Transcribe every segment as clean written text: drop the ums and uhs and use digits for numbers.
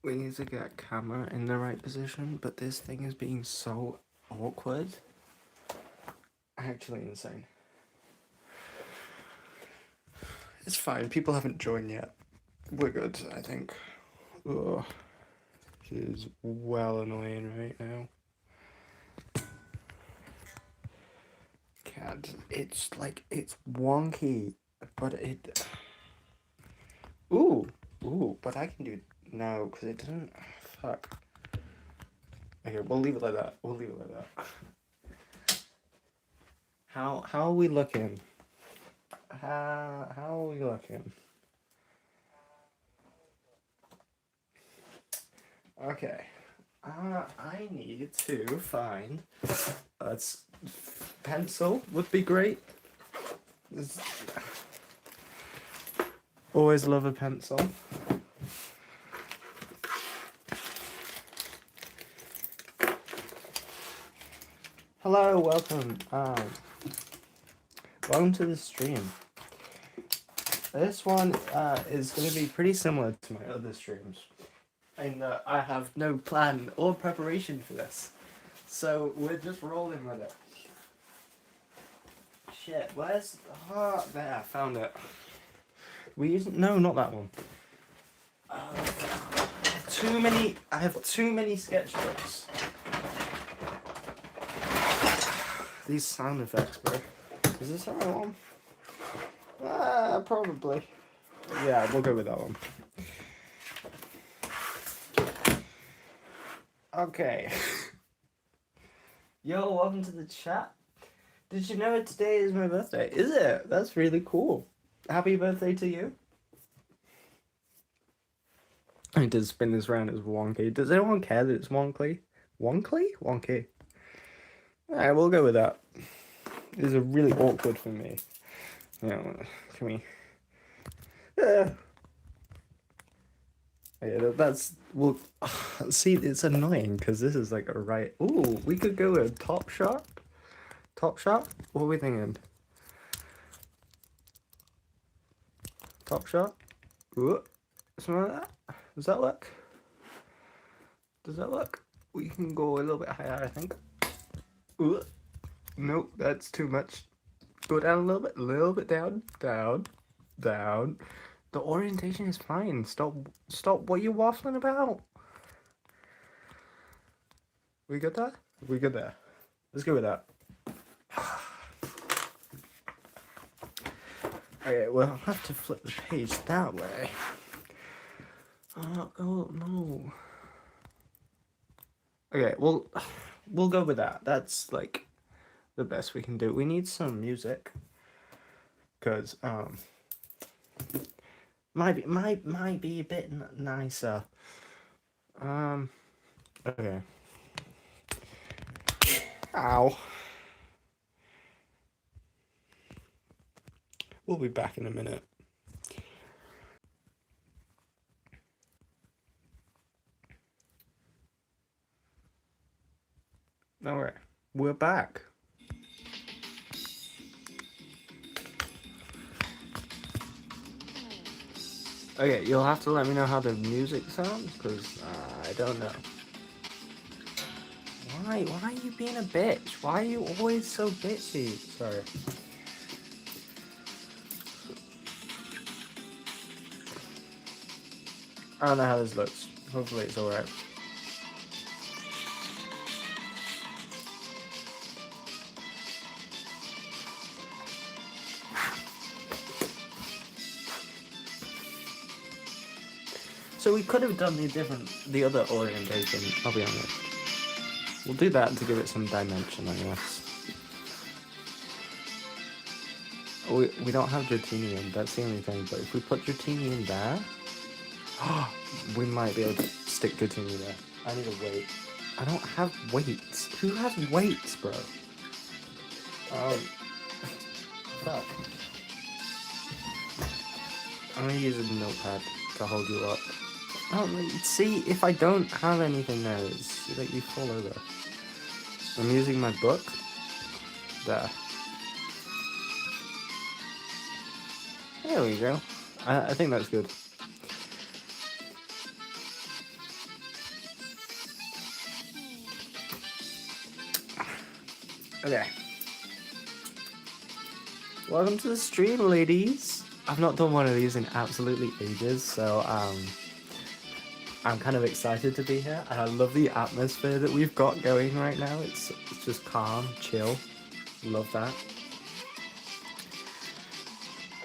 We need to get camera in the right position, but this thing is being so awkward. Actually insane. It's fine, people haven't joined yet. We're good, I think. Ugh. It is well annoying right now. CAD, it's like, it's wonky, but it... Ooh, but I can do it now, because it doesn't... Fuck. Okay, we'll leave it like that. We'll leave it like that. How are we looking? How are we looking? Okay. I need to find a pencil would be great. Always love a pencil. Hello, welcome. Welcome to the stream. This one is going to be pretty similar to my other streams. And I have no plan or preparation for this. So we're just rolling with it. Shit, where's... Oh, there, found it. No, not that one. I have too many sketchbooks. These sound effects, bro. Is this the right one? Probably. Yeah, we'll go with that one. Okay. Yo, welcome to the chat. Did you know today is my birthday? Is it? That's really cool. Happy birthday to you. I did spin this round as wonky. Does anyone care that it's wonky? Wonky? Wonky. Alright, we'll go with that. This is really awkward for me. Yeah, can we... Yeah, that's... Well, see, it's annoying, because this is like a right... Ooh, we could go with Top Shot? Top Shot? What are we thinking? Top Shot? Ooh, something like that? Does that work? Does that work? We can go a little bit higher, I think. Ooh. Nope, that's too much. Go down a little bit down, down. The orientation is fine. Stop what you waffling about. We good there? We good there. Let's go with that. Okay, we'll have to flip the page that way. Oh no. Okay, we'll go with that. That's like the best we can do. We need some music, cause might be a bit nicer. Okay. Ow. We'll be back in a minute. Alright, we're back. Okay, you'll have to let me know how the music sounds, because I don't know. Why are you being a bitch? Why are you always so bitchy? Sorry. I don't know how this looks. Hopefully it's alright. So we could have done the other orientation, I'll be honest. We'll do that to give it some dimension, I guess. We don't have Dratini in, that's the only thing, but if we put Dratini in there, we might be able to stick Dratini there. I need a weight. I don't have weights. Who has weights, bro? Fuck. I'm gonna use a notepad to hold you up. See, if I don't have anything there, it's like you fall over. I'm using my book. There. There we go. I think that's good. Okay. Welcome to the stream, ladies. I've not done one of these in absolutely ages, so I'm kind of excited to be here, and I love the atmosphere that we've got going right now. It's just calm, chill. Love that.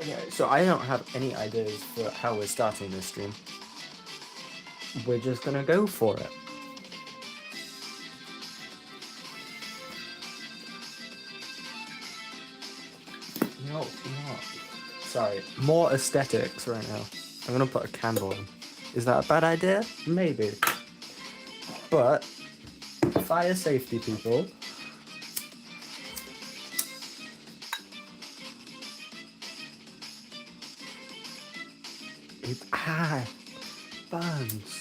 Okay, so I don't have any ideas for how we're starting this stream. We're just gonna go for it. No. Sorry, more aesthetics right now. I'm gonna put a candle in. Is that a bad idea? Maybe. But fire safety, people. It burns.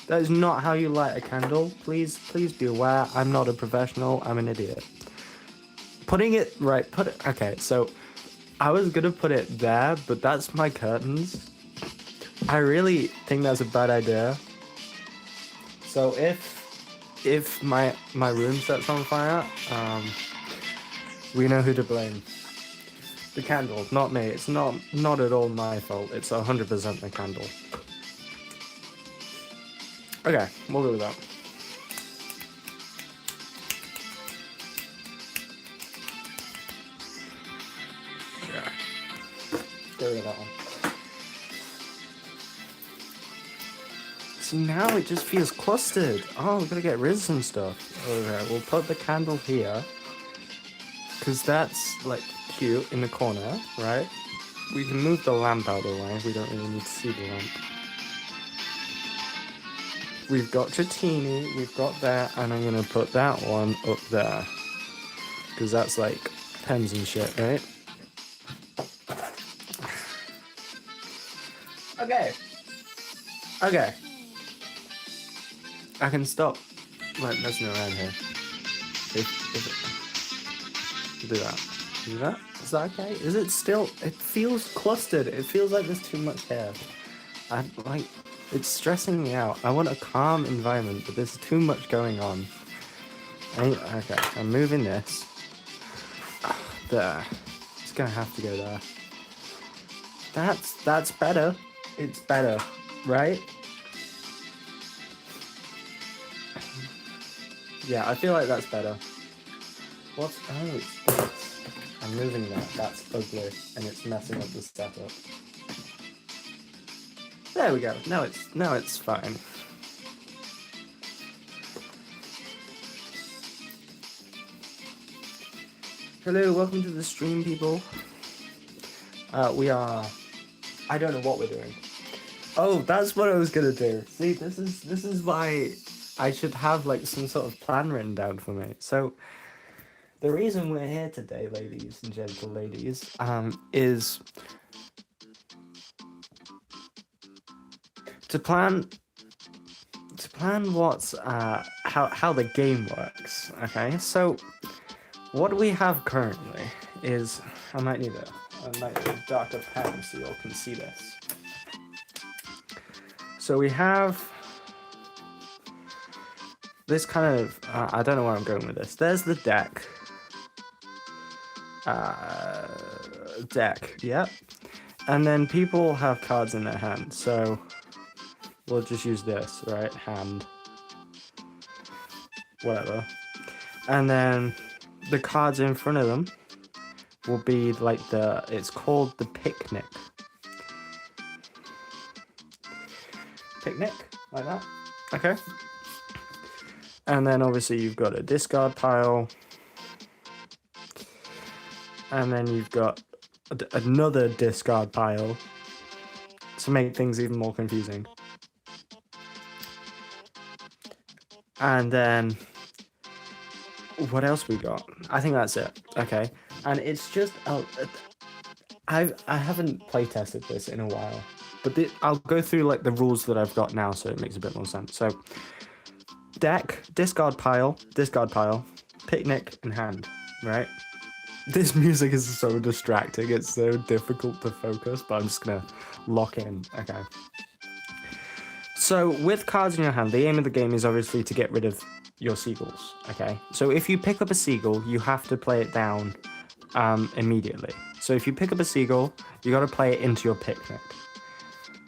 That is not how you light a candle. Please be aware. I'm not a professional. I'm an idiot. Putting it right. Okay. So, I was gonna put it there, but that's my curtains. I really think that's a bad idea. So if my room sets on fire, we know who to blame. The candle, not me. It's not at all my fault. It's 100% the candle. Okay, we'll go with that. Yeah. Get rid of that one. See, now it just feels clustered. Oh, we've got to get rid of some stuff. Okay, we'll put the candle here. Because that's, like, cute in the corner, right? We can move the lamp out of the way. We don't really need to see the lamp. We've got Chatini, we've got that, and I'm going to put that one up there. Because that's, like, pens and shit, right? Okay. I can stop, like, messing around here. Do that. Is that okay? Is it still... It feels clustered. It feels like there's too much hair. It's stressing me out. I want a calm environment, but there's too much going on. Okay, I'm moving this. There. It's gonna have to go there. That's better. It's better, right? Yeah, I feel like that's better. Oh, it's this. I'm moving that. That's ugly, and it's messing up the setup. There we go. Now it's fine. Hello, welcome to the stream, people. We are... I don't know what we're doing. Oh, that's what I was gonna do. See, this is why I should have, like, some sort of plan written down for me. So, the reason we're here today, ladies and gentle ladies, is to plan what's how the game works. Okay, so what we have currently is... I might need a darker pen so you all can see this. So we have this kind of... I don't know where I'm going with this. There's the deck. Yep. And then people have cards in their hand, so we'll just use this, right? Hand. Whatever. And then the cards in front of them will be like it's called the picnic. Picnic, like that. Okay. And then obviously you've got a discard pile. And then you've got another discard pile to make things even more confusing. And then what else we got? I think that's it. Okay. And it's just... I haven't play tested this in a while. But I'll go through, like, the rules that I've got now so it makes a bit more sense. So, deck, discard pile, picnic, and hand, right? This music is so distracting. It's so difficult to focus, but I'm just gonna lock in. Okay. So with cards in your hand, the aim of the game is obviously to get rid of your seagulls. Okay. So if you pick up a seagull, you have to play it down immediately. So if you pick up a seagull, you got to play it into your picnic.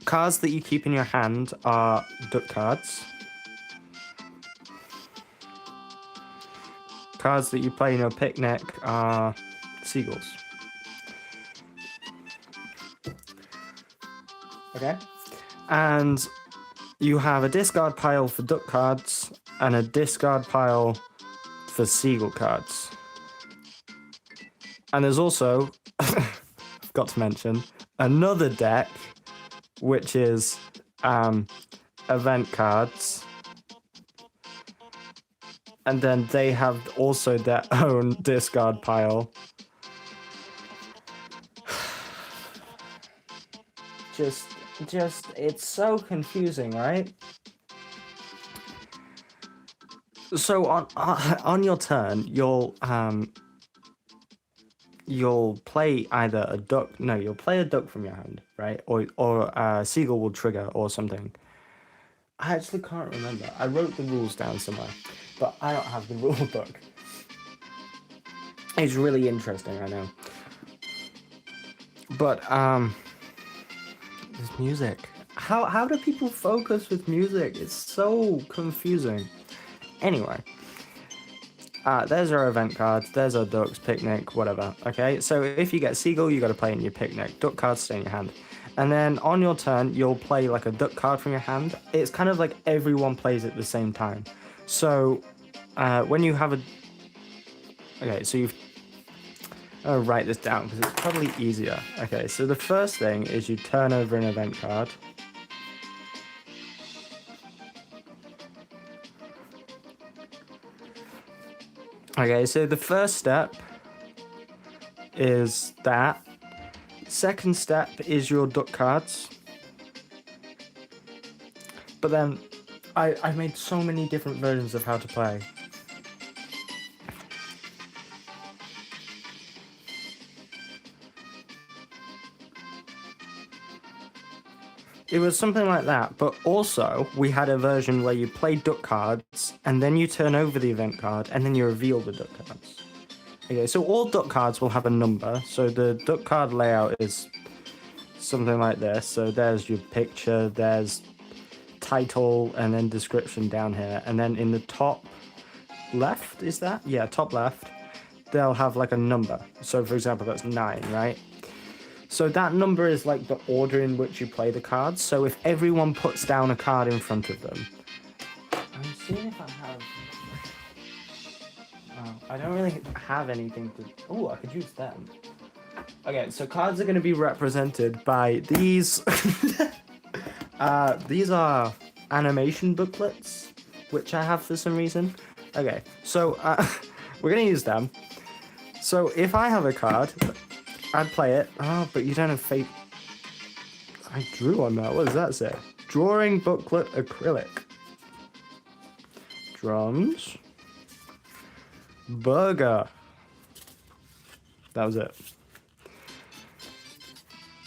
Cards that you keep in your hand are duck cards. Cards that you play in your picnic are seagulls. Okay. And you have a discard pile for duck cards and a discard pile for seagull cards. And there's also, forgot to mention, another deck, which is event cards. And then they have also their own discard pile. Just, it's so confusing, right? So on your turn, you'll play either a duck. No, you'll play a duck from your hand, right? Or a seagull will trigger or something. I actually can't remember. I wrote the rules down somewhere, but I don't have the rule book. It's really interesting, I know. But this music. How do people focus with music? It's so confusing. Anyway. There's our event cards, there's our ducks, picnic, whatever, okay? So if you get seagull, you got to play in your picnic. Duck cards stay in your hand. And then on your turn, you'll play like a duck card from your hand. It's kind of like everyone plays at the same time. So when you have a... Okay, so you've... I'll write this down because it's probably easier. Okay, so the first thing is you turn over an event card. Okay, so the first step is that. Second step is your duck cards. But then I made so many different versions of how to play. It was something like that, but also we had a version where you play duck cards and then you turn over the event card and then you reveal the duck cards. Okay, so all duck cards will have a number. So the duck card layout is something like this. So there's your picture, there's title, and then description down here. And then in the top left, is that? Yeah, top left, they'll have like a number. So for example, that's 9, right? So that number is like the order in which you play the cards. So if everyone puts down a card in front of them... I'm seeing if I have... I don't really have anything to... Oh, I could use them. Okay, so cards are going to be represented by these. These are animation booklets, which I have for some reason. Okay, so we're going to use them. So if I have a card, I'd play it. Oh, but you don't have fate. I drew on that. What does that say? Drawing booklet acrylic. Drums. Burger. That was it.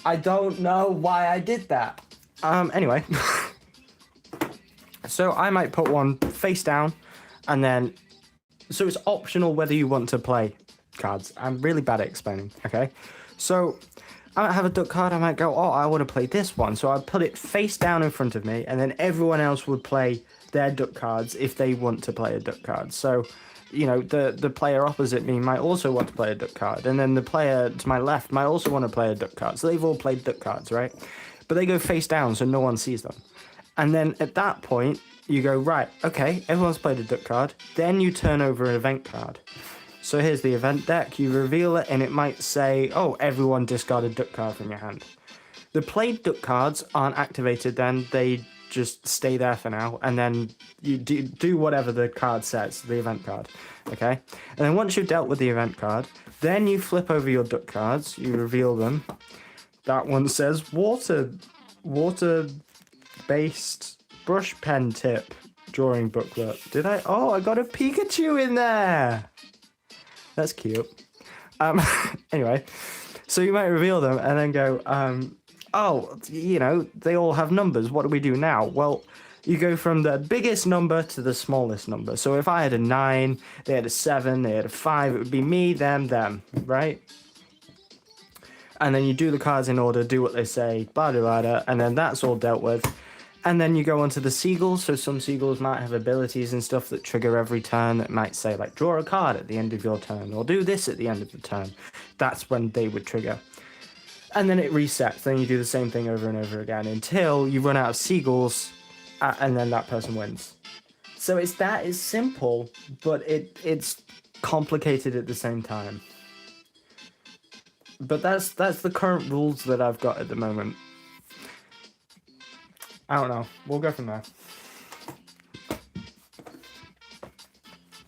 I don't know why I did that. Anyway. So I might put one face down and then... So it's optional whether you want to play cards. I'm really bad at explaining, okay? So I might have a duck card. I might go, oh, I want to play this one. So I'd put it face down in front of me and then everyone else would play their duck cards if they want to play a duck card. So... You know, the player opposite me might also want to play a duck card. And then the player to my left might also want to play a duck card. So they've all played duck cards, right? But they go face down so no one sees them. And then at that point, you go, right, okay, everyone's played a duck card. Then you turn over an event card. So here's the event deck. You reveal it and it might say, oh, everyone discard a duck card from your hand. The played duck cards aren't activated then. They just stay there for now, and then you do whatever the card says, the event card, okay? And then once you've dealt with the event card, then you flip over your duck cards, you reveal them. That one says water-based brush pen tip drawing booklet. Did I? Oh, I got a Pikachu in there! That's cute. Anyway, so you might reveal them and then go, oh, you know, they all have numbers. What do we do now? Well, you go from the biggest number to the smallest number. So if I had a 9, they had a 7, they had a 5, it would be me, them, right? And then you do the cards in order, do what they say, blah, blah, blah, and then that's all dealt with. And then you go on to the seagulls. So some seagulls might have abilities and stuff that trigger every turn that might say, like, draw a card at the end of your turn, or do this at the end of the turn. That's when they would trigger. And then it resets. Then you do the same thing over and over again until you run out of seagulls, and then that person wins. So it's simple, but it's complicated at the same time. But that's the current rules that I've got at the moment. I don't know. We'll go from there.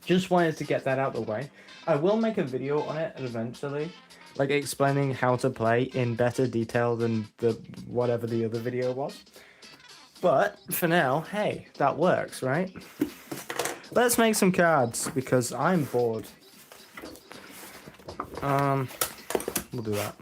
Just wanted to get that out of the way. I will make a video on it eventually, like explaining how to play in better detail than whatever the other video was. But for now, hey, that works, right? Let's make some cards because I'm bored. We'll do that.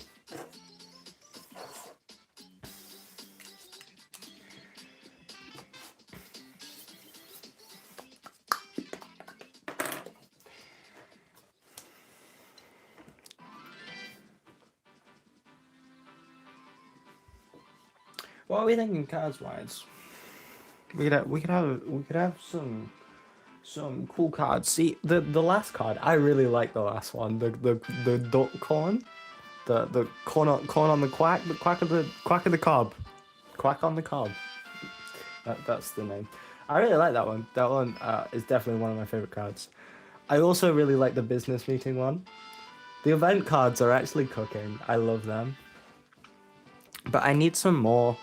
What are we thinking cards wise? We could have some cool cards. See, the last card, I really like the last one. The duck corn. The corn on the quack, the quack of the cob. Quack on the cob. That's the name. I really like that one. That one is definitely one of my favorite cards. I also really like the business meeting one. The event cards are actually cooking. I love them. But I need some more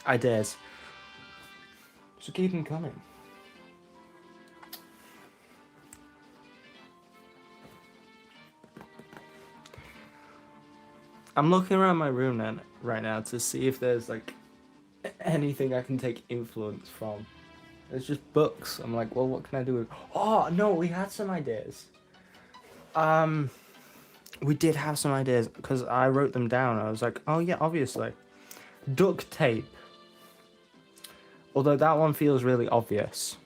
ideas. So keep them coming. I'm looking around my room right now to see if there's like anything I can take influence from. It's just books. I'm like, well, what can I do with? Oh no, we had some ideas. We did have some ideas because I wrote them down. I was like, oh yeah, obviously, duct tape. Although that one feels really obvious.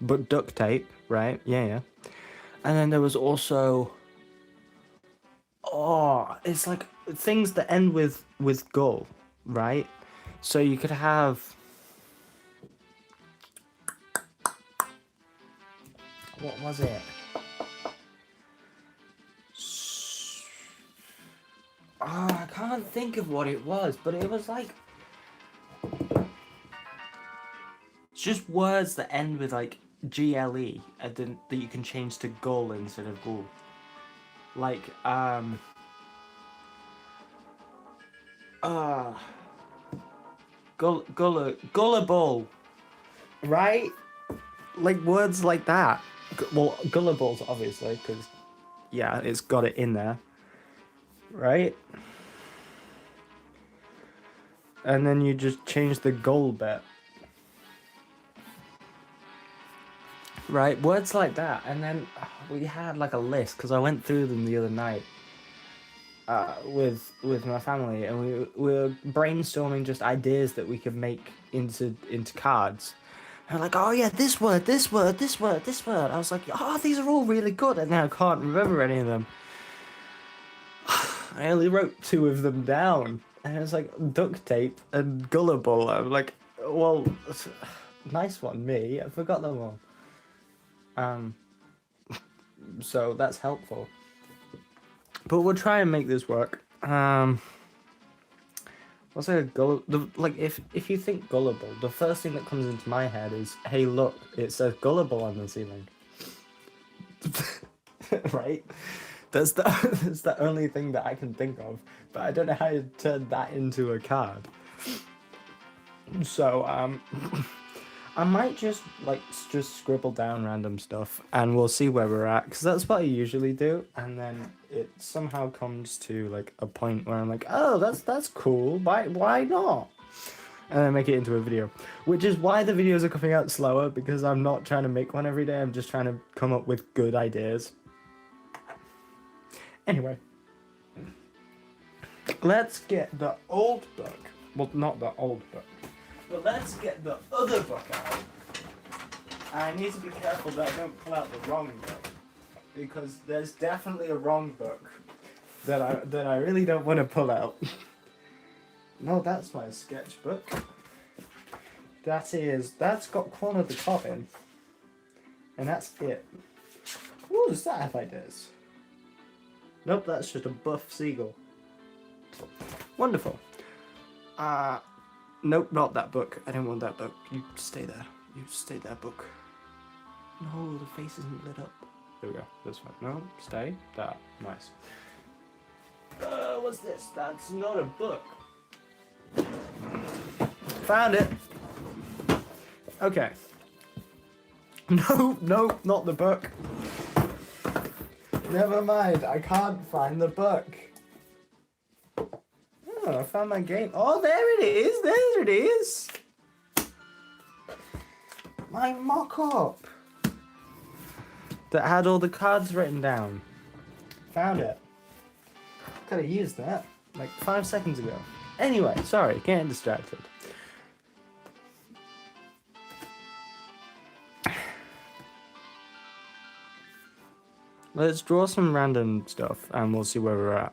But duct tape, right? Yeah. And then there was also, it's like things that end with gull, right? So you could have, what was it? I can't think of what it was, but it was like, it's just words that end with like GLE, and then that you can change to gull instead of ghoul. Like, gullible, right? Like words like that. Well, gullible's obviously, because, yeah, it's got it in there, right? And then you just change the gull bit. Right, words like that, and then we had like a list because I went through them the other night with my family, and we were brainstorming just ideas that we could make into cards. And we're like, oh yeah, this word. I was like, oh, these are all really good, and now I can't remember any of them. I only wrote 2 of them down, and it was like duct tape and gullible. I'm like, well, nice one, me. I forgot them all. So that's helpful. But we'll try and make this work. What's a like if you think gullible, the first thing that comes into my head is, hey look, it says gullible on the ceiling. Right? That's the only thing that I can think of. But I don't know how to turn that into a card. So I might just scribble down random stuff, and we'll see where we're at, because that's what I usually do. And then it somehow comes to like a point where I'm like, oh, that's cool. Why not? and then make it into a video. Which is why the videos are coming out slower, because I'm not trying to make one every day, I'm just trying to come up with good ideas. Anyway. Let's get the old book. Well, not the old book. But let's get the other book out. I need to be careful that I don't pull out the wrong book. Because there's definitely a wrong book that I really don't want to pull out. No, that's my sketchbook. That's got Corner the Coffin. And that's it. What does that have ideas? Nope, that's just a buff seagull. Wonderful. Nope, not that book. I don't want that book. You stay there. You stay there, book. No, the face isn't lit up. There we go. This one. No, stay. That. Nice. What's this? That's not a book. Found it. Okay. No, no, not the book. Never mind. I can't find the book. Oh, I found my game. Oh, there it is. There it is. My mock-up that had all the cards written down. Found it. Could have used that like 5 seconds ago. Anyway, sorry, getting distracted. Let's draw some random stuff and we'll see where we're at.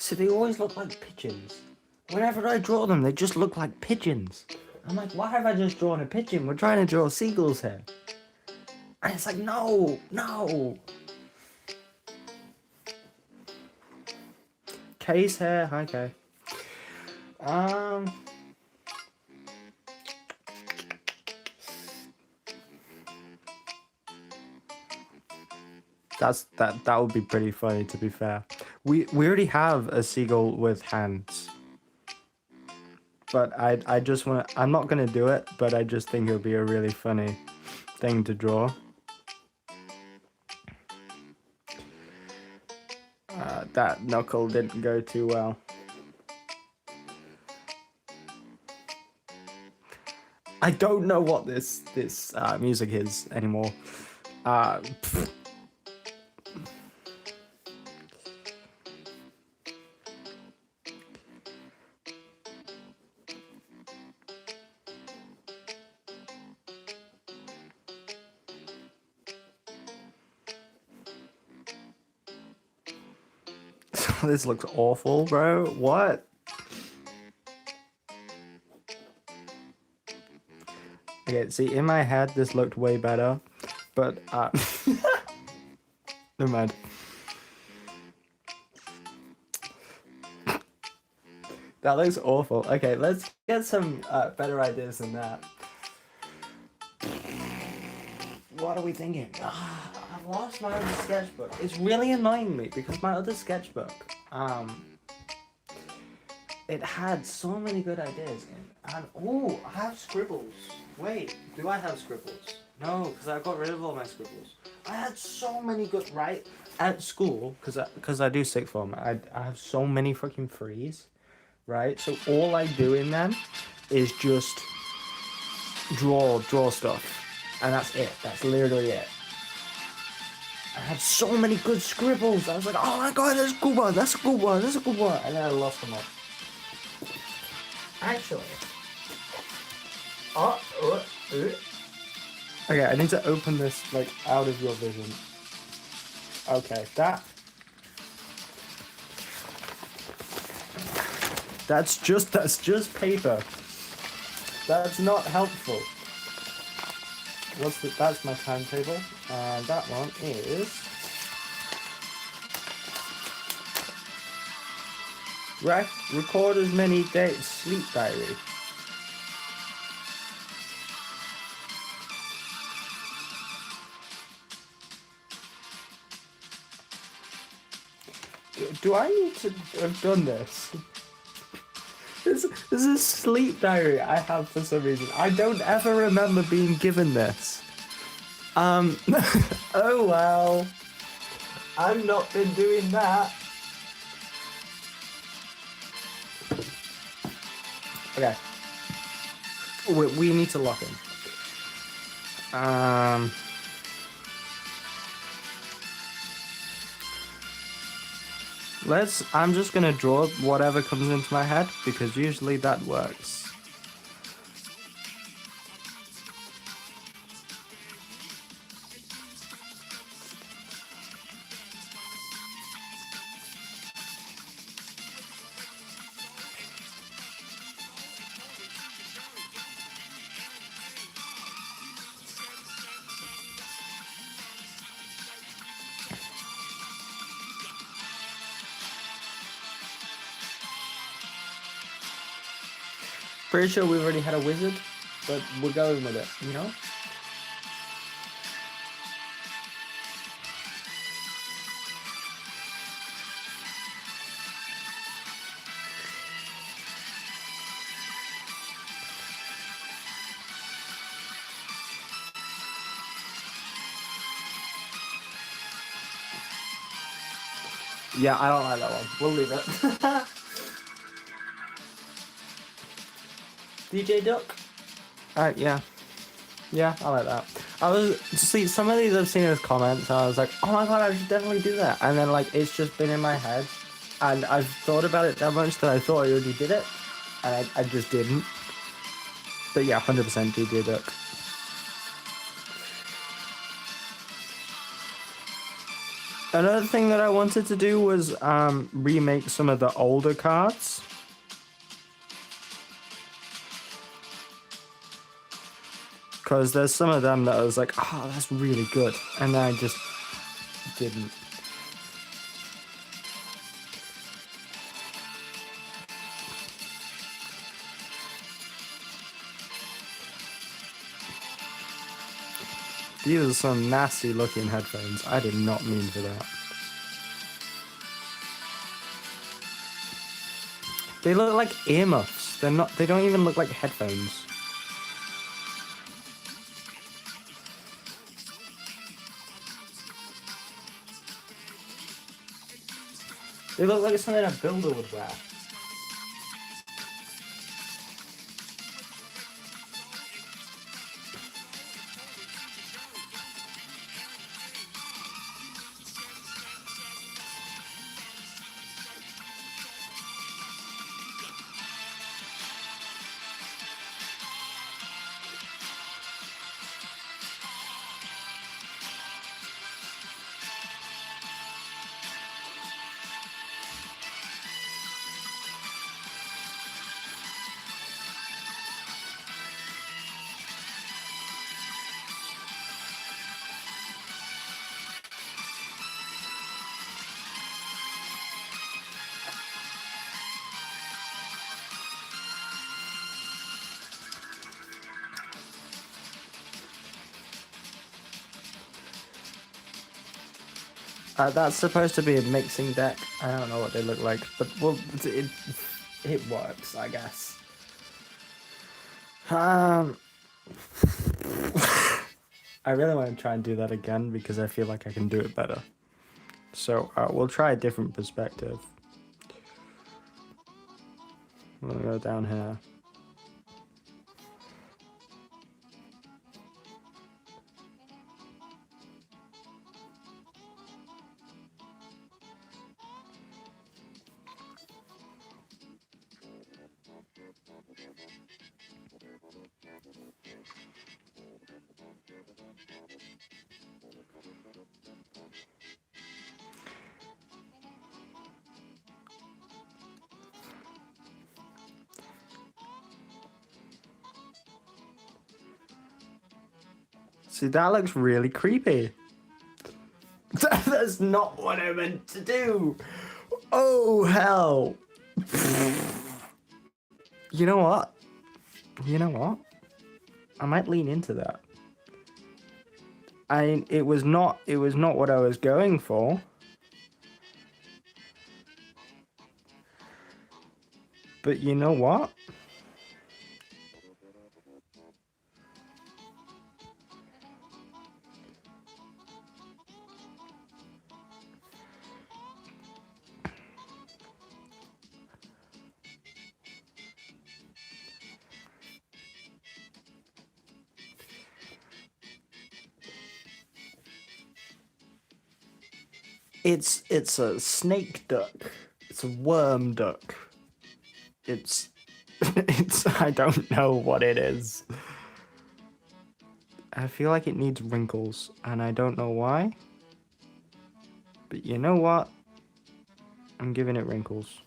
So they always look like pigeons. Whenever I draw them, they just look like pigeons. I'm like, why have I just drawn a pigeon? We're trying to draw seagulls here. And it's like, no, no. Kay's here. Hi, Kay. That would be pretty funny, to be fair. We already have a seagull with hands. But I just want to... I'm not going to do it, but I just think it would be a really funny thing to draw. That knuckle didn't go too well. I don't know what this music is anymore. This looks awful, bro. What? Okay, see, in my head, this looked way better, but, never mind. That looks awful. Okay, let's get some better ideas than that. What are we thinking? I've lost my other sketchbook. It's really annoying me because my other sketchbook, it had so many good ideas in. And oh, I have scribbles. Wait, do I have scribbles? No, because I got rid of all my scribbles. I had so many good, right? At school, because I do sixth form, I have so many freaking frees, right? So all I do in them is just draw stuff. And that's it. That's literally it. I had so many good scribbles. I was like, oh my god, that's a good one. That's a good one. That's a good one. And then I lost them all. Actually. Okay, I need to open this, like, out of your vision. Okay, that's just paper. That's not helpful. That's my timetable, and that one is record as many dates sleep diary. Do I need to have done this? This is a sleep diary I have for some reason. I don't ever remember being given this. Oh well. I've not been doing that. Okay. We need to lock in. I'm just gonna draw whatever comes into my head because usually that works. Pretty sure we've already had a wizard, but we're going with it, you know? Yeah, I don't like that one. We'll leave it. DJ Duck? Yeah. Yeah, I like that. Some of these I've seen as comments, and I was like, oh my god, I should definitely do that. And then, like, it's just been in my head, and I've thought about it that much that I thought I already did it, and I just didn't. But yeah, 100% DJ Duck. Another thing that I wanted to do was remake some of the older cards. Because there's some of them that I was like, oh, that's really good. And then I just didn't. These are some nasty looking headphones. I did not mean for that. They look like earmuffs. They don't even look like headphones. They look like something a builder would wear. That's supposed to be a mixing deck. I don't know what they look like, but well, it works, I guess. I really want to try and do that again because I feel like I can do it better. So we'll try a different perspective. We'll go down here. See, that looks really creepy. That's not what I meant to do. Oh, hell. You know what? I might lean into that. It was not what I was going for. But you know what? It's a snake duck. It's a worm duck. It's it's I don't know what it is. I feel like it needs wrinkles, and I don't know why. But you know what? I'm giving it wrinkles.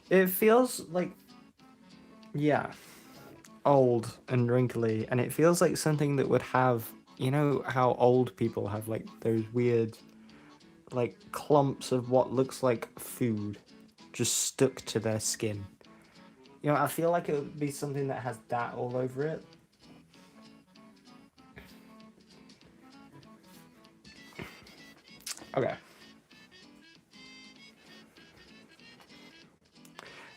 It feels like, yeah, old and wrinkly, and it feels like something that would have, you know, how old people have like those weird, like clumps of what looks like food just stuck to their skin. You know, I feel like it would be something that has that all over it. Okay.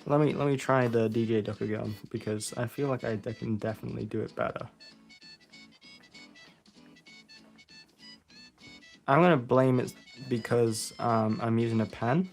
Let me try the DJ duck again because I feel like I can definitely do it better. I'm gonna blame it because I'm using a pen.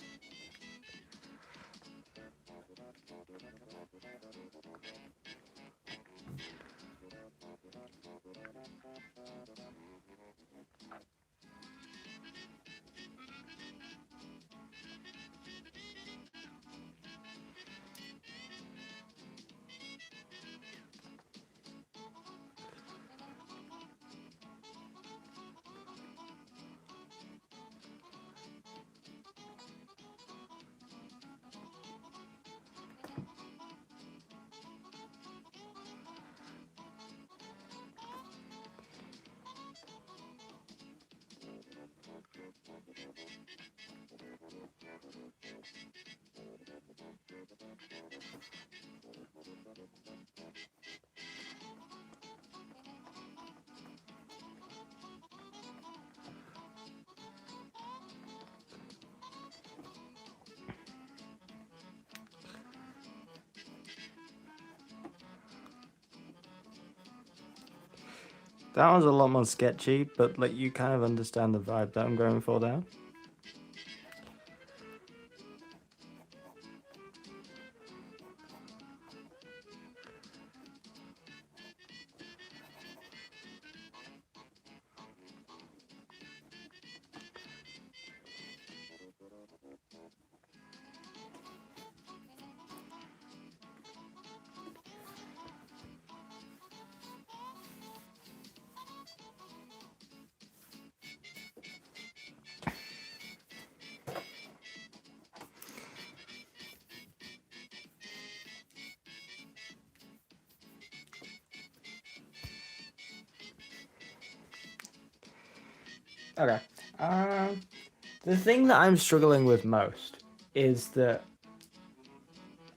That was a lot more sketchy, but like you kind of understand the vibe that I'm going for there. Okay. Um, the thing that I'm struggling with most is that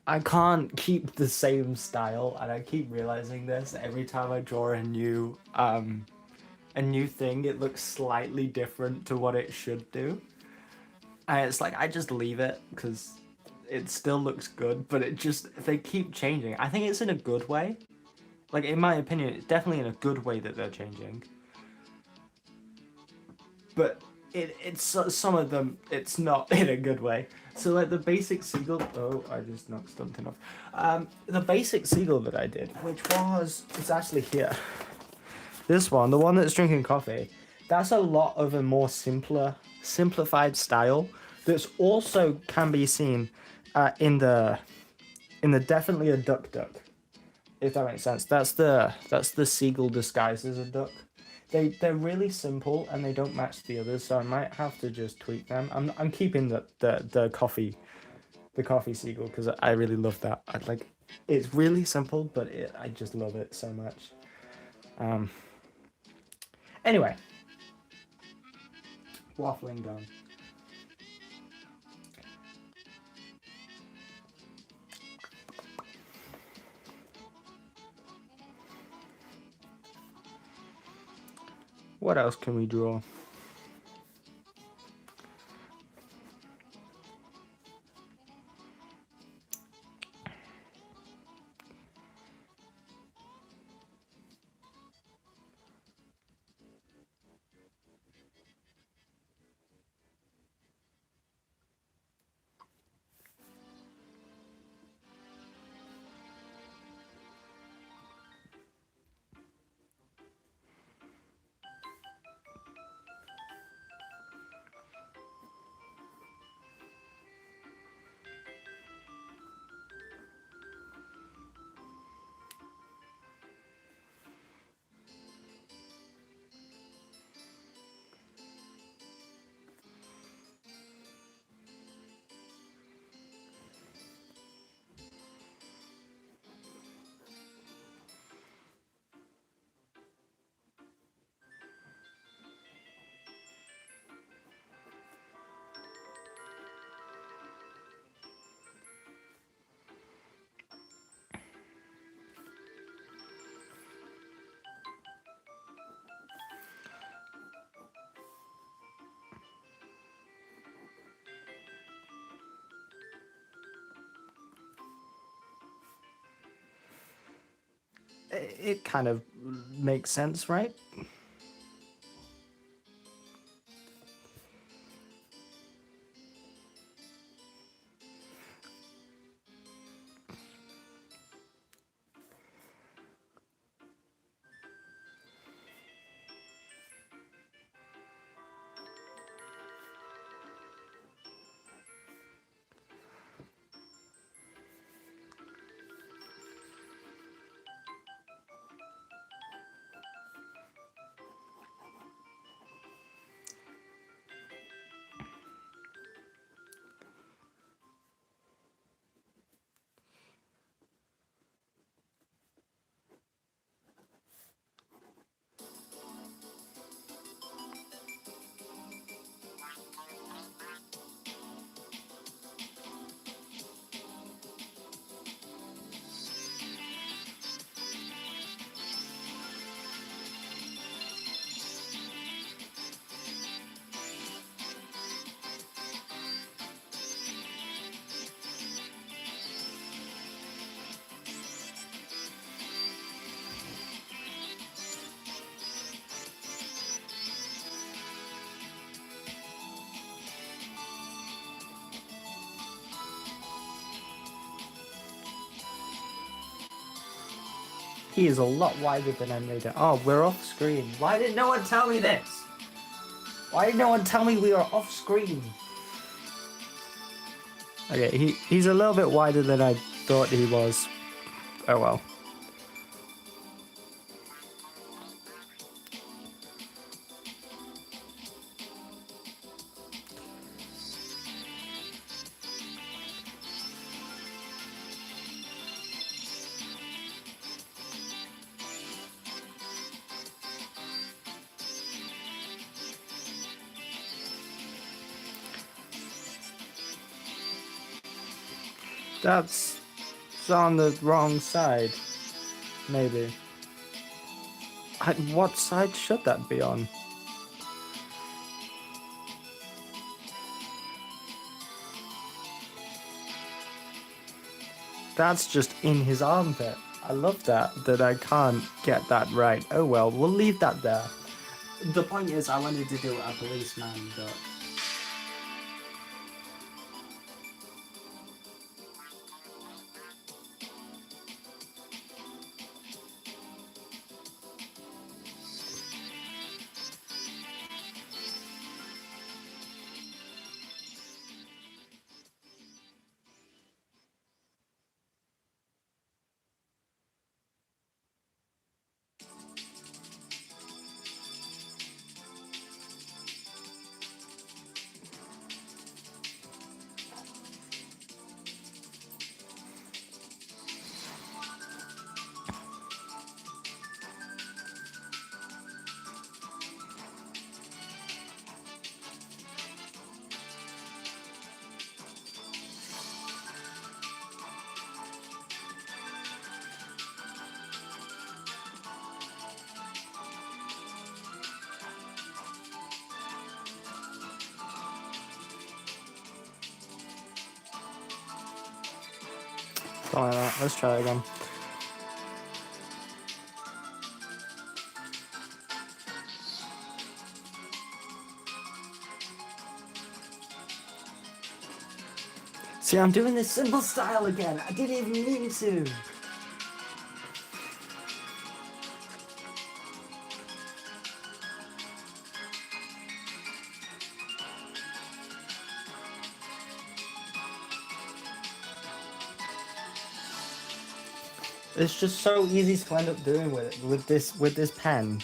I can't keep the same style, and I keep realizing this every time I draw a new thing. It looks slightly different to what it should do, and it's like I just leave it because it still looks good, but it just they keep changing. I think it's in a good way. Like in my opinion, it's definitely in a good way that they're changing. But it's some of them it's not in a good way. So like the basic seagull. Oh, I just knocked something off. The basic seagull that I did, which was it's actually here. This one, the one that's drinking coffee, that's a lot of a more simplified style. That's also can be seen in the definitely a duck duck, if that makes sense. That's the seagull disguised as a duck. They're really simple and they don't match the others, so I might have to just tweak them. I'm keeping the coffee seagull because I really love that. I like it's really simple, but I just love it so much. Um. Anyway, waffling done. What else can we draw? it kind of makes sense, right? He is a lot wider than I made it. Oh, we're off screen. Why did no one tell me this? Why did no one tell me we were off screen? Okay, he's a little bit wider than I thought he was. Oh well. That's on the wrong side. Maybe. What side should that be on? That's just in his armpit. I love that I can't get that right. Oh well, we'll leave that there. The point is, I wanted to do a policeman, but... Something like that. Let's try again. See, I'm doing this simple style again. I didn't even mean to. It's just so easy to end up doing with it with this pen.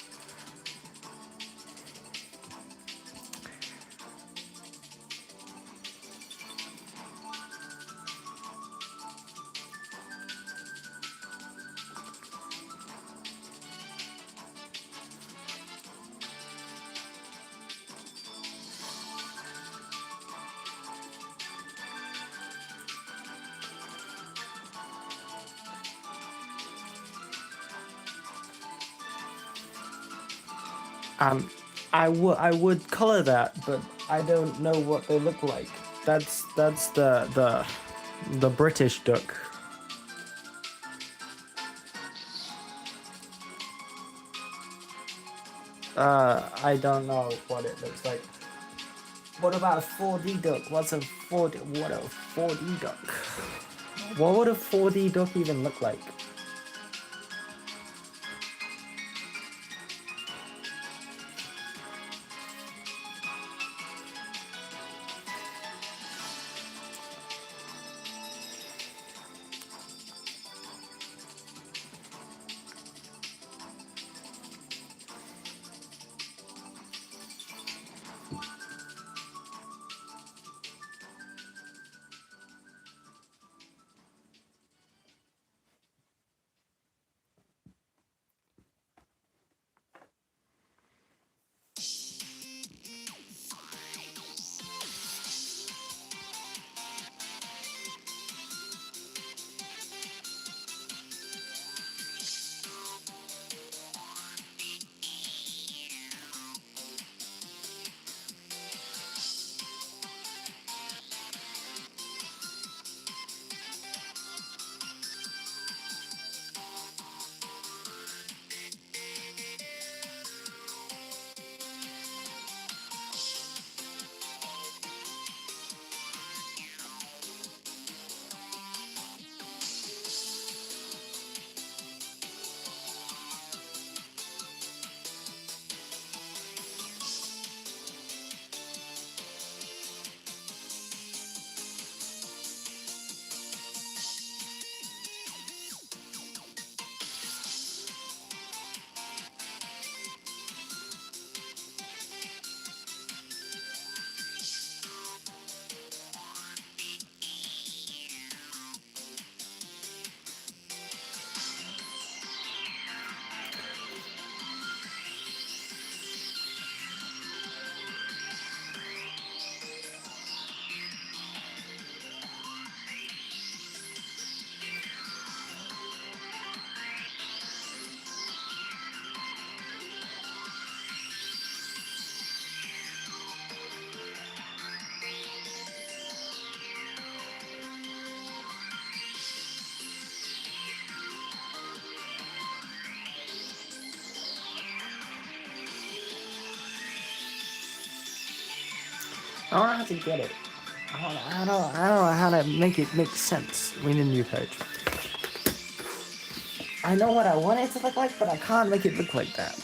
I would color that, but I don't know what they look like. That's the British duck. I don't know what it looks like. What about a 4D duck? What's a 4D? What a 4D duck? What would a 4D duck even look like? I don't know how to get it. I don't know how to make it make sense. We need a new page. I know what I want it to look like, but I can't make it look like that.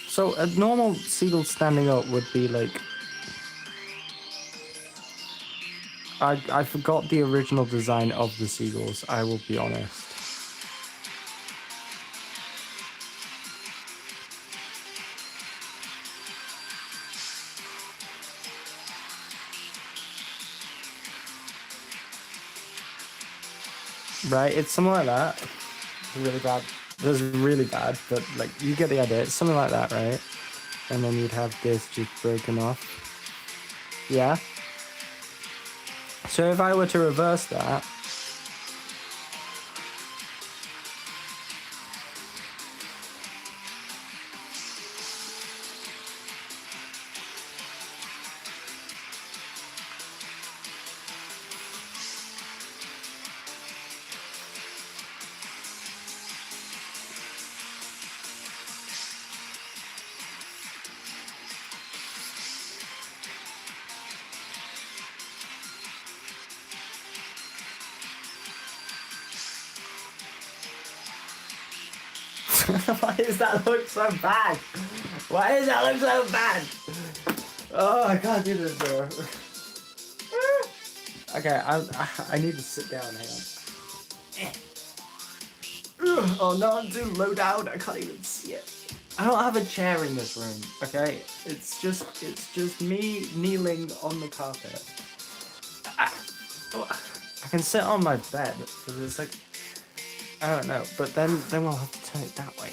So a normal seagull standing up would be like... I forgot the original design of the seagulls, I will be honest. Right, it's something like that. Really bad. This is really bad, but like you get the idea. It's something like that, right? And then you'd have this just broken off. Yeah. So if I were to reverse that, why does that look so bad? Why does that look so bad? Oh, I can't do this, bro. Okay, I need to sit down. Hang on. Oh no, I'm too low down. I can't even see it. I don't have a chair in this room. Okay, it's just me kneeling on the carpet. I can sit on my bed because it's like, I don't know, but then we'll have to turn it that way,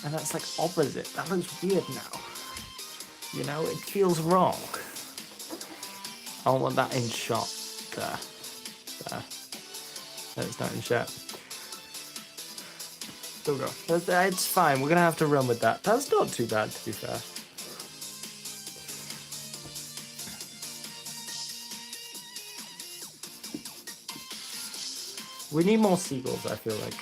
and that's like opposite. That looks weird now. You know, it feels wrong. I don't want that in shot. There. No, it's not in shot. There we go. It's fine. We're gonna have to run with that. That's not too bad, to be fair. We need more seagulls, I feel like.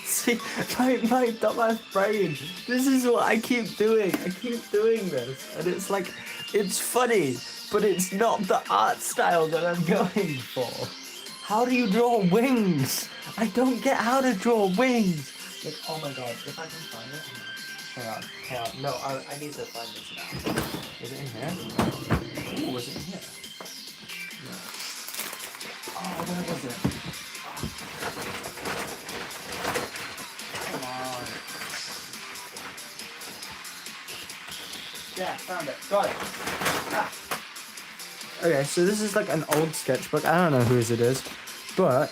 See, my dumbass brain. This is what I keep doing. I keep doing this, and it's like, it's funny, but it's not the art style that I'm going for. How do you draw wings? I don't get how to draw wings. Like, oh my god, if I can find it. Hang on. No, I need to find this now. Is it in here? Ooh, was it in here? No. Oh, where was it? Yeah, found it. Got it. Ah. Okay, so this is like an old sketchbook. I don't know whose it is, but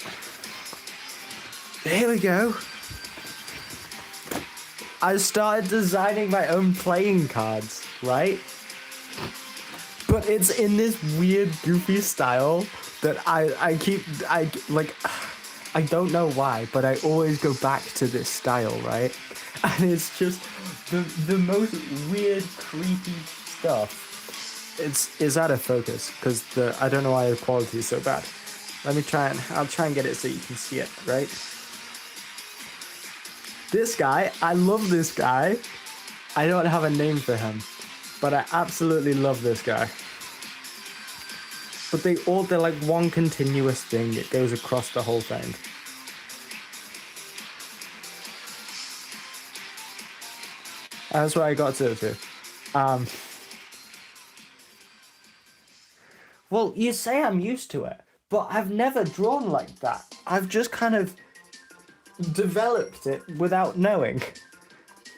here we go. I started designing my own playing cards, right? But it's in this weird, goofy style that I don't know why, but I always go back to this style, right? And it's just the most weird, creepy stuff. It's out of focus because I don't know why the quality is so bad. I'll try and get it so you can see it, right? This guy, I love this guy. I don't have a name for him, but I absolutely love this guy. But they're like one continuous thing. It goes across the whole thing. That's what I got to. Well, you say I'm used to it, but I've never drawn like that. I've just kind of developed it without knowing.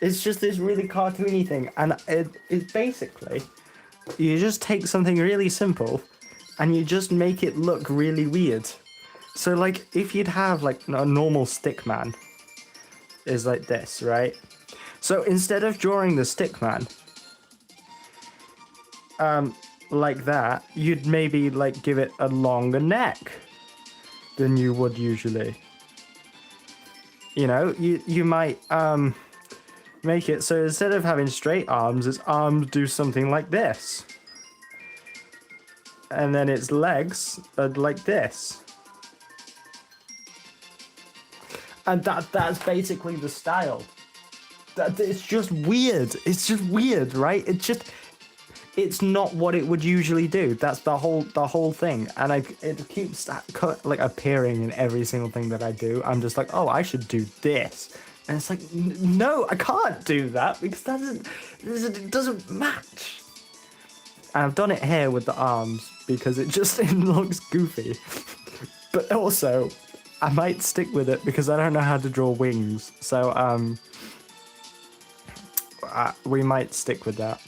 It's just this really cartoony thing, and it basically, you just take something really simple and you just make it look really weird. So like if you'd have like a normal stick man is like this, right? So instead of drawing the stick man like that, you'd maybe like give it a longer neck than you would usually. You know, you might make it so instead of having straight arms, its arms do something like this. And then its legs are like this. And that's basically the style. It's just weird. It's just weird, right? It's not what it would usually do. That's the whole thing. And it keeps like appearing in every single thing that I do. I'm just like, oh, I should do this. And it's like, no, I can't do that because it doesn't match. And I've done it here with the arms because it looks goofy. But also, I might stick with it because I don't know how to draw wings. So we might stick with that.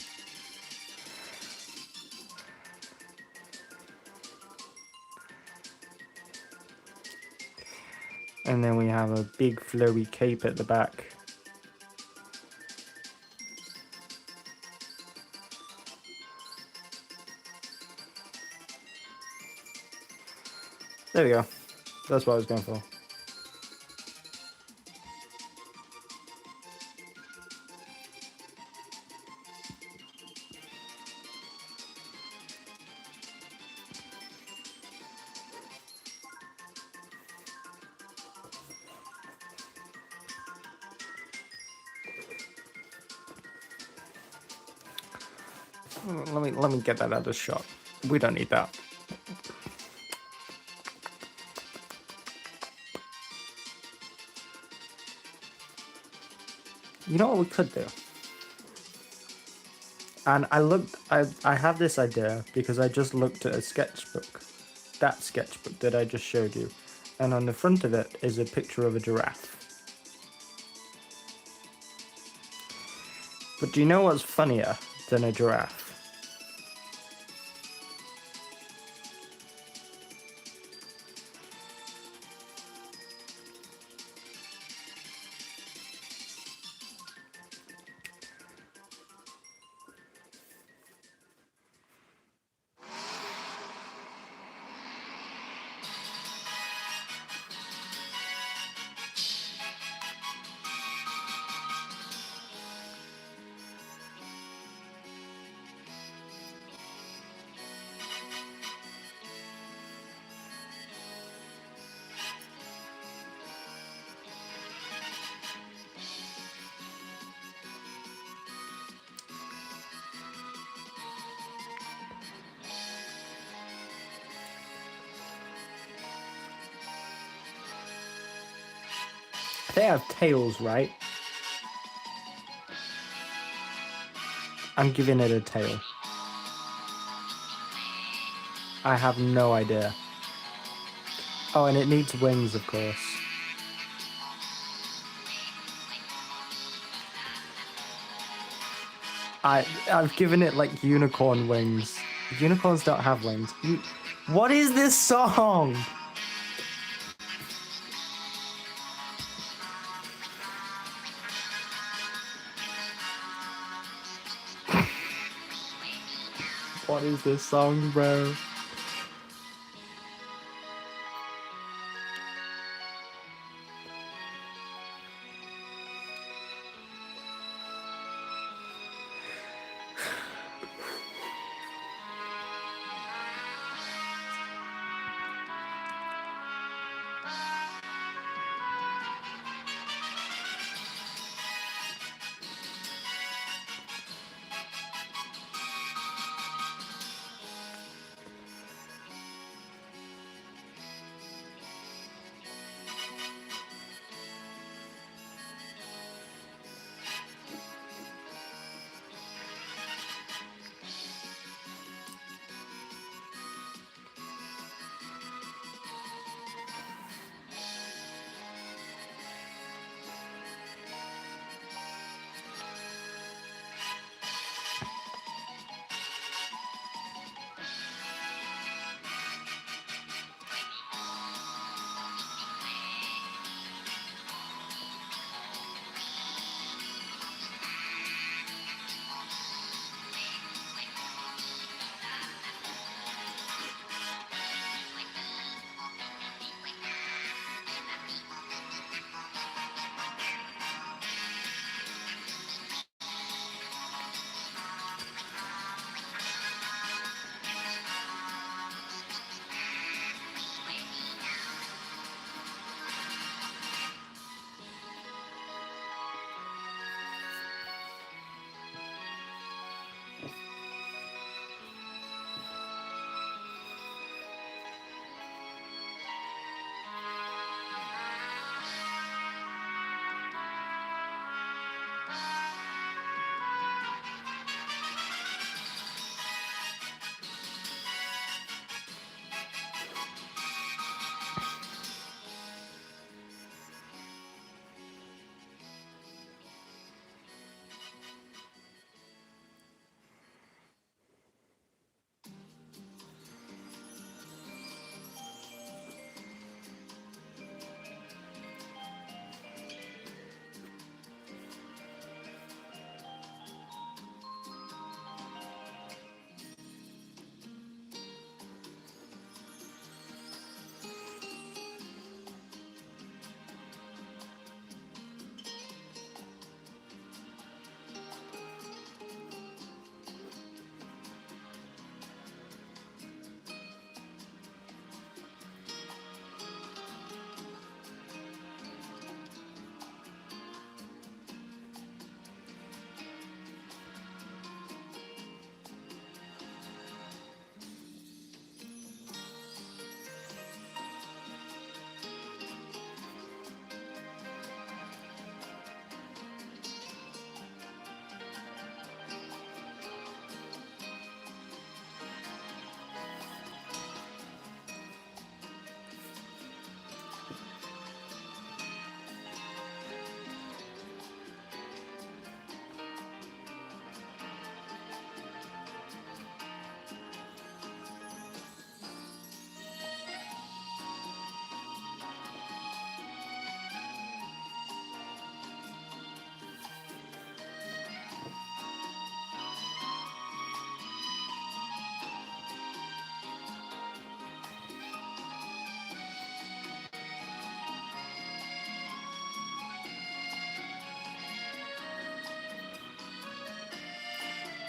And then we have a big flowy cape at the back. There we go. That's what I was going for. Let me get that other shot. We don't need that. You know what we could do? And I have this idea because I just looked at a sketchbook, that sketchbook that I just showed you, and on the front of it is a picture of a giraffe. But do you know what's funnier than a giraffe? They have tails, right? I'm giving it a tail. I have no idea. Oh, and it needs wings, of course. I've given it like unicorn wings. Unicorns don't have wings. What is this song? What is this song, bro?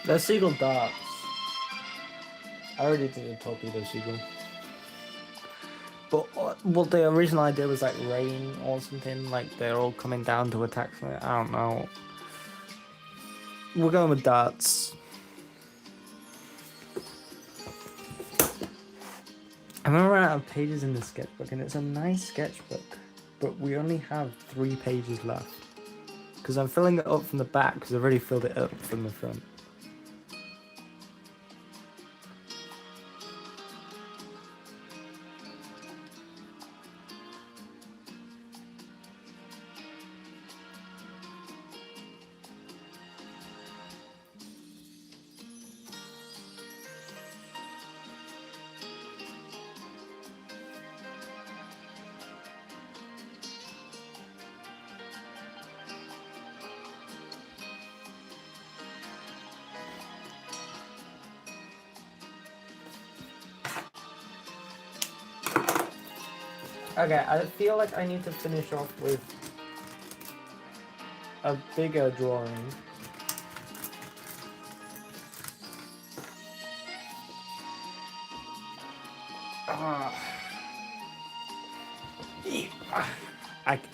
The seagull darts. I already did a torpedo seagull. But what the original idea was like rain or something, like they're all coming down to attack something. I don't know. We're going with darts. I'm gonna run out of pages in the sketchbook, and it's a nice sketchbook, but we only have 3 pages left. Because I'm filling it up from the back, because I've already filled it up from the front. Okay, I feel like I need to finish off with a bigger drawing.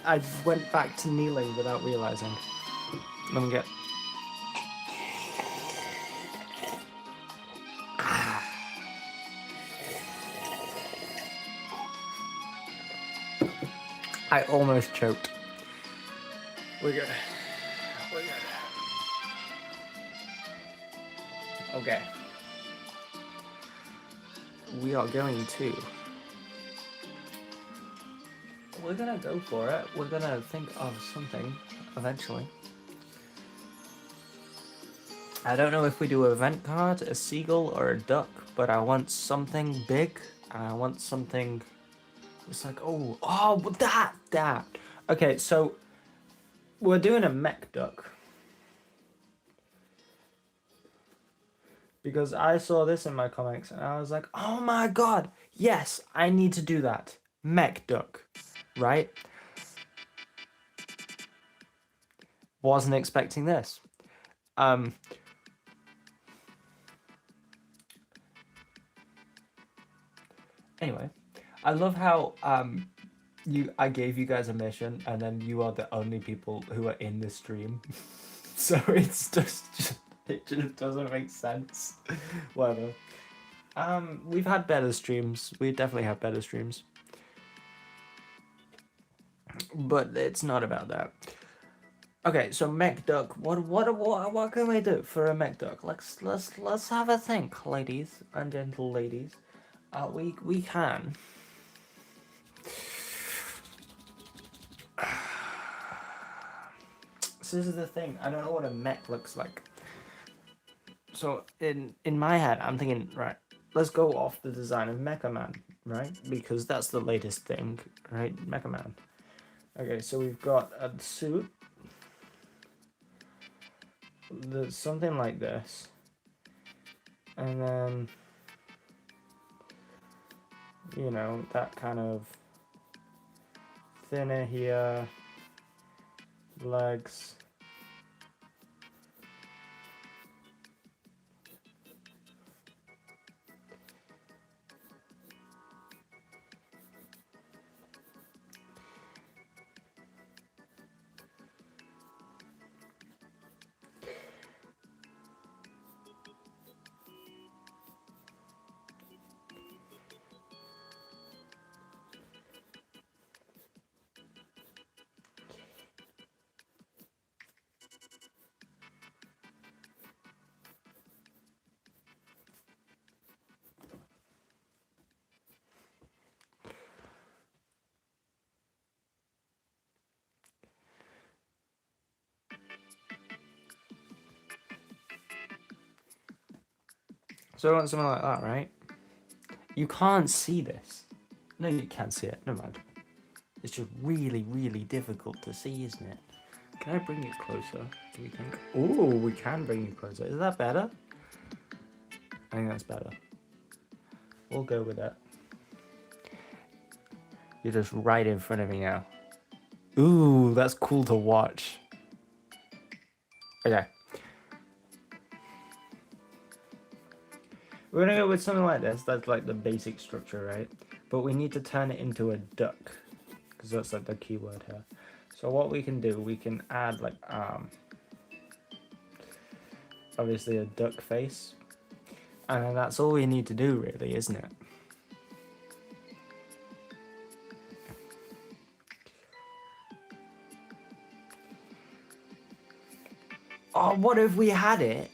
I went back to kneeling without realizing. Let me get. I almost choked. We're good. We're good. Okay. We are going to. We're gonna go for it. We're gonna think of something eventually. I don't know if we do an event card, a seagull, or a duck, but I want something big, and I want something. It's like, oh, that. Okay, so we're doing a mech duck. Because I saw this in my comics and I was like, oh my god, yes, I need to do that. Mech duck, right? Wasn't expecting this. Anyway, I love how I gave you guys a mission and then you are the only people who are in the stream. So it's just it just doesn't make sense. Whatever. We've had better streams. We definitely have better streams. But it's not about that. Okay, so mech duck. What can we do for a mech duck? Let's have a think, ladies and gentle ladies. We can. So this is the thing. I don't know what a mech looks like. So in my head, I'm thinking, right, let's go off the design of Mecha Man, right? Because that's the latest thing, right? Mecha Man. Okay, so we've got a suit. There's something like this. And then, you know, that kind of thinner here, legs. So I want something like that, right? You can't see this. No, you can't see it. Never mind. It's just really, really difficult to see, isn't it? Can I bring it closer? Do we think? Ooh, we can bring it closer. Is that better? I think that's better. We'll go with that. You're just right in front of me now. Ooh, that's cool to watch. Okay. We're gonna go with something like this. That's like the basic structure, right? But we need to turn it into a duck, because that's like the keyword here. So what we can do, we can add like obviously a duck face, and then that's all we need to do, really, isn't it? Oh, what if we had it?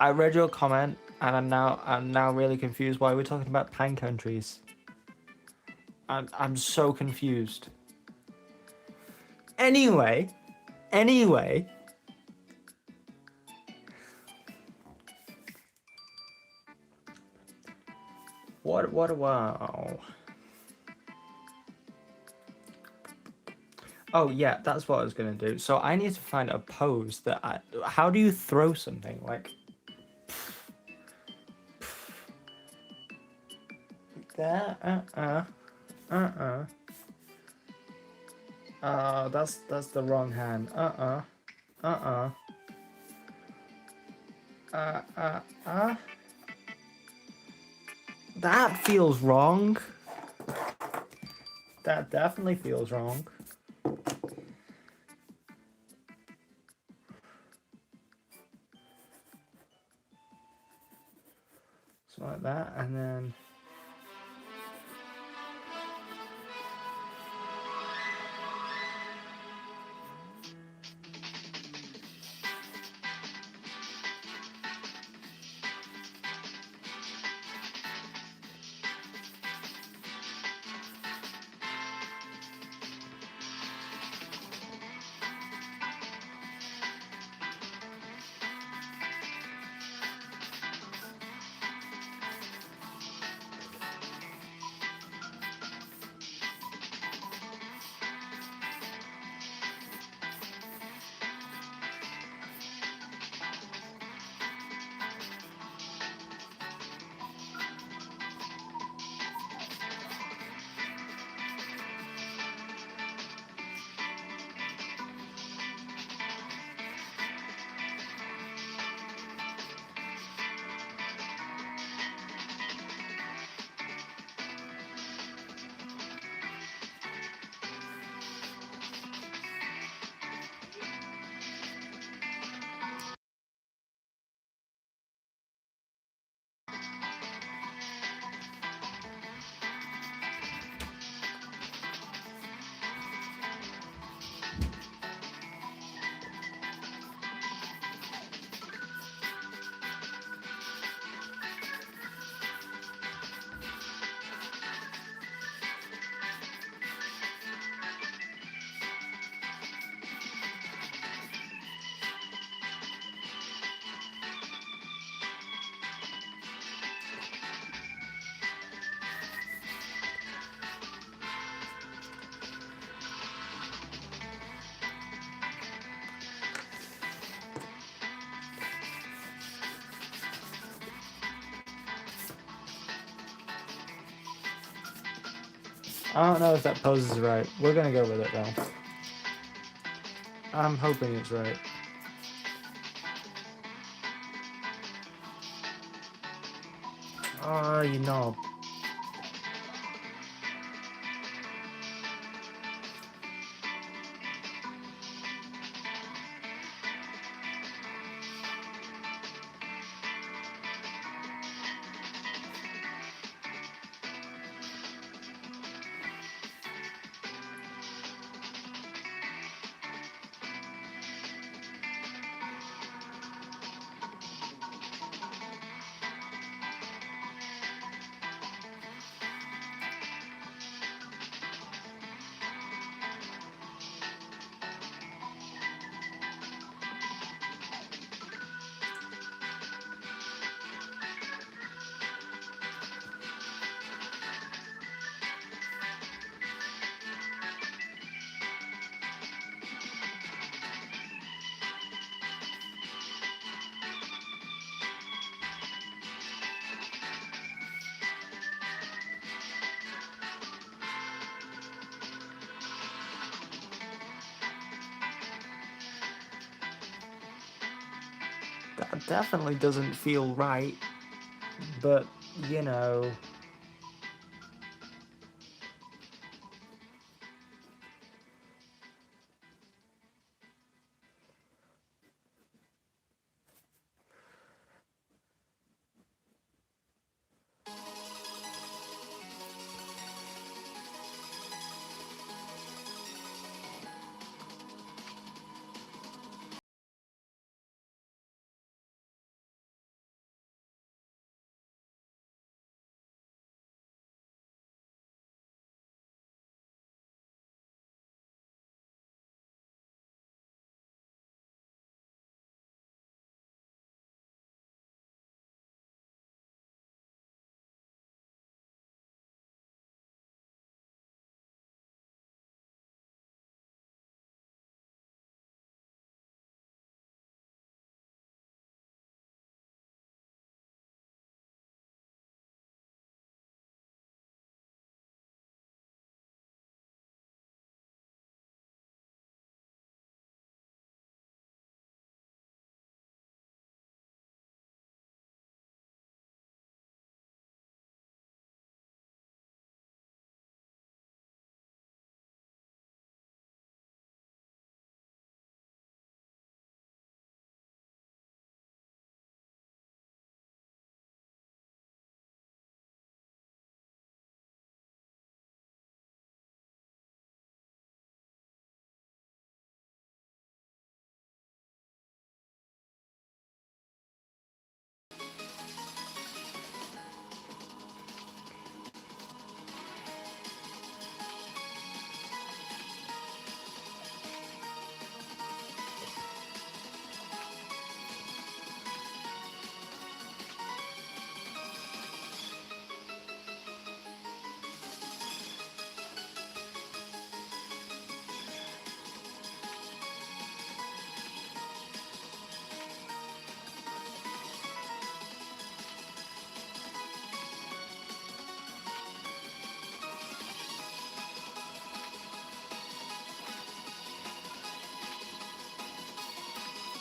I read your comment, and I'm now really confused why we're talking about pine countries. I'm so confused. Anyway, wow. Oh yeah, that's what I was gonna do. So I need to find a pose that how do you throw something like that? That's the wrong hand. Uh uh. That feels wrong. That definitely feels wrong. So like that, and then. I don't know if that pose is right. We're gonna go with it though. I'm hoping it's right. Oh, you know. That definitely doesn't feel right, but you know.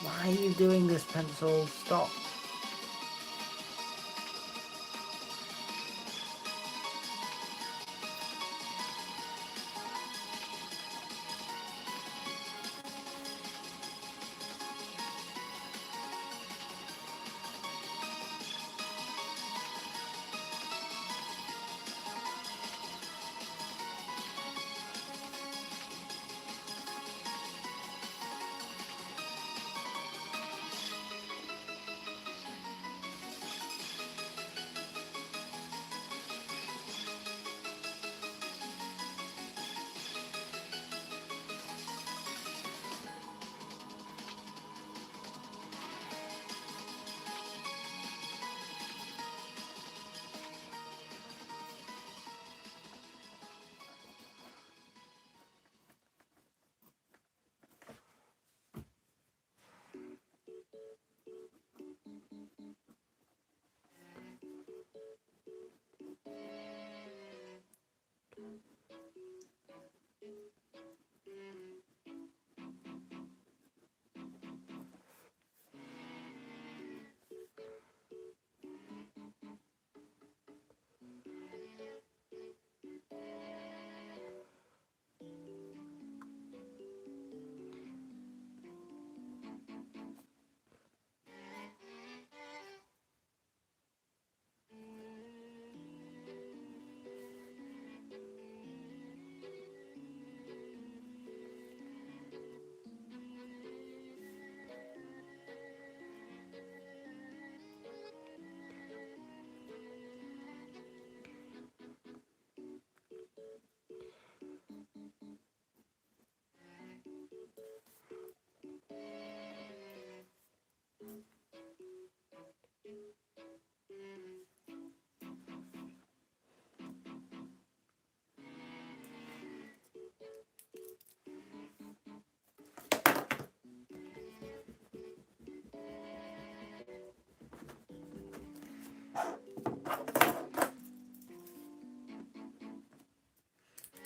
Why are you doing this, pencil? Stop.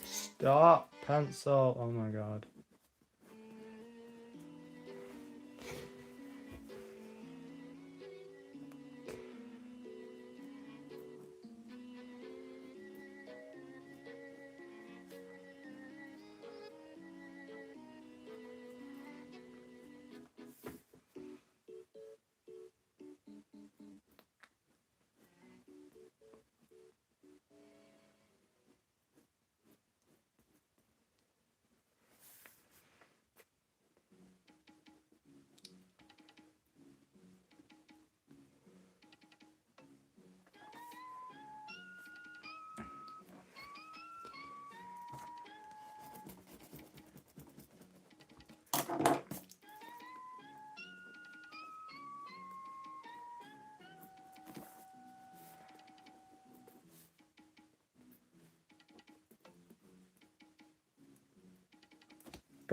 Stop, pencil. Oh my god.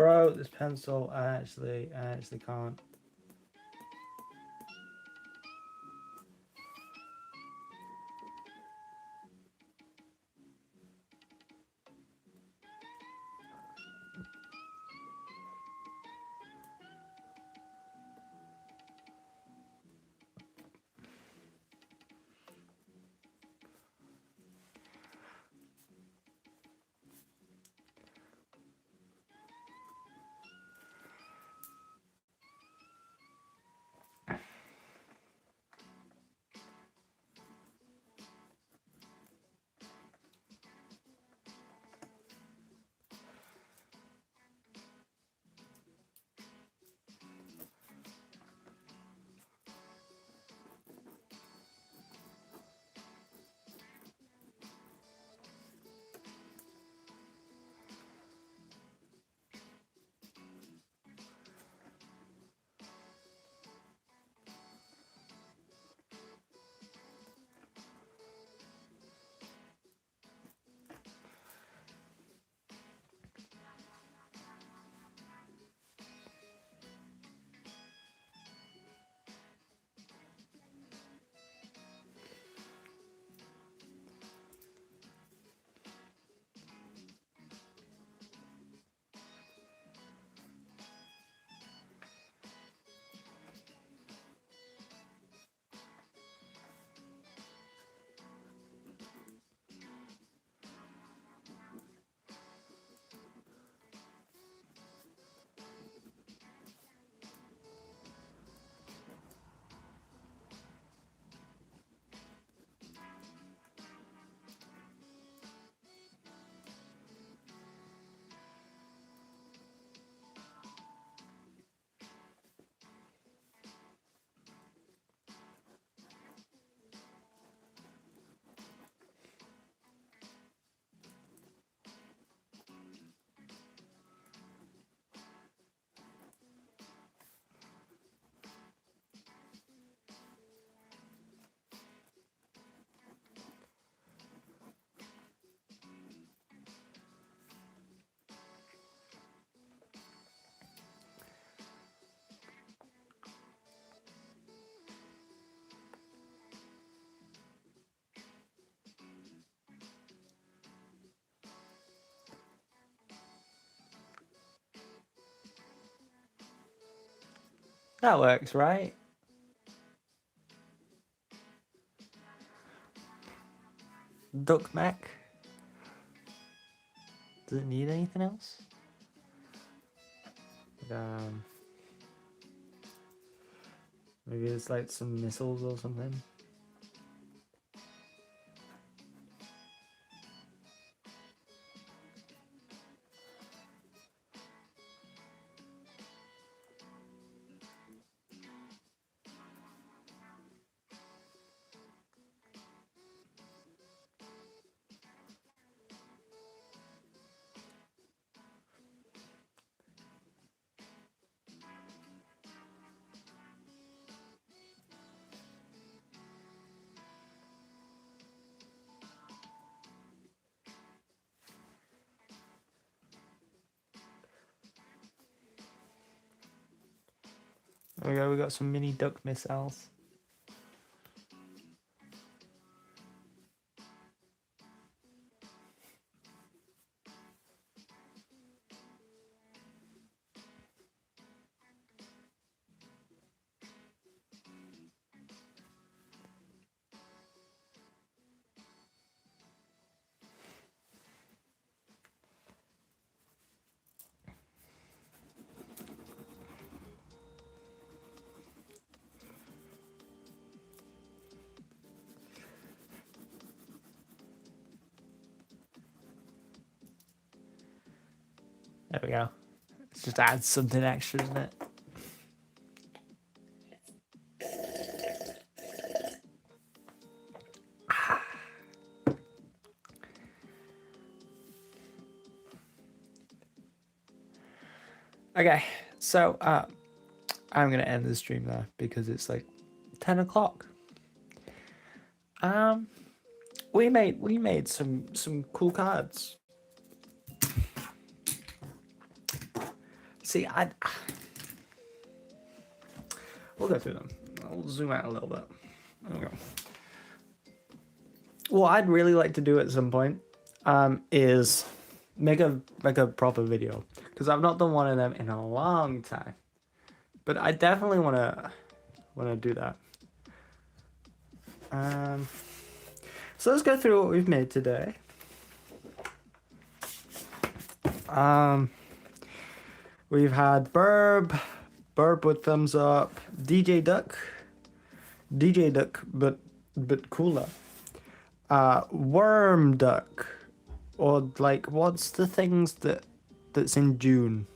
Bro, this pencil, I actually can't. That works, right? Duck Mac. Does it need anything else? Um, Maybe it's like some missiles or something. There we go, we got some mini duck missiles. There we go. It just adds something extra, doesn't it? Okay, so I'm gonna end the stream there because it's like 10 o'clock. We made some cool cards. See, we'll go through them. I'll zoom out a little bit. There we go. What I'd really like to do at some point is make a proper video, because I've not done one of them in a long time. But I definitely wanna do that. So let's go through what we've made today. We've had Burb with thumbs up, DJ Duck, but cooler. Worm Duck, or like, what's the things that's in June?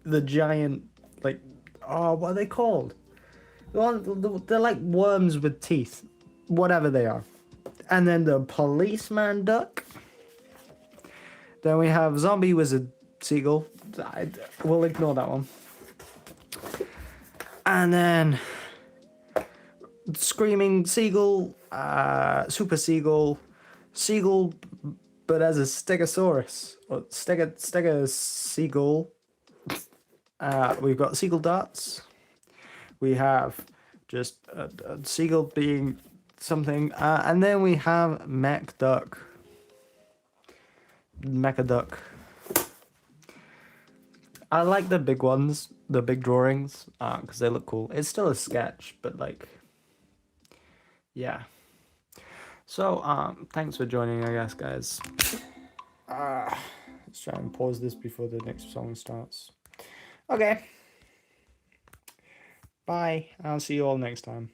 The giant, like, oh, what are they called? They're like worms with teeth, whatever they are. And then the Policeman Duck. Then we have Zombie Wizard Seagull. We'll ignore that one. And then Screaming Seagull, Super Seagull, but as a Stegosaurus, or Stego Seagull. We've got Seagull Darts. We have just a seagull being something, and then we have Mecha Duck. I like the big ones, the big drawings, because they look cool. It's still a sketch, but like, yeah. So, thanks for joining, I guess, guys. Let's try and pause this before the next song starts. Okay. Bye. I'll see you all next time.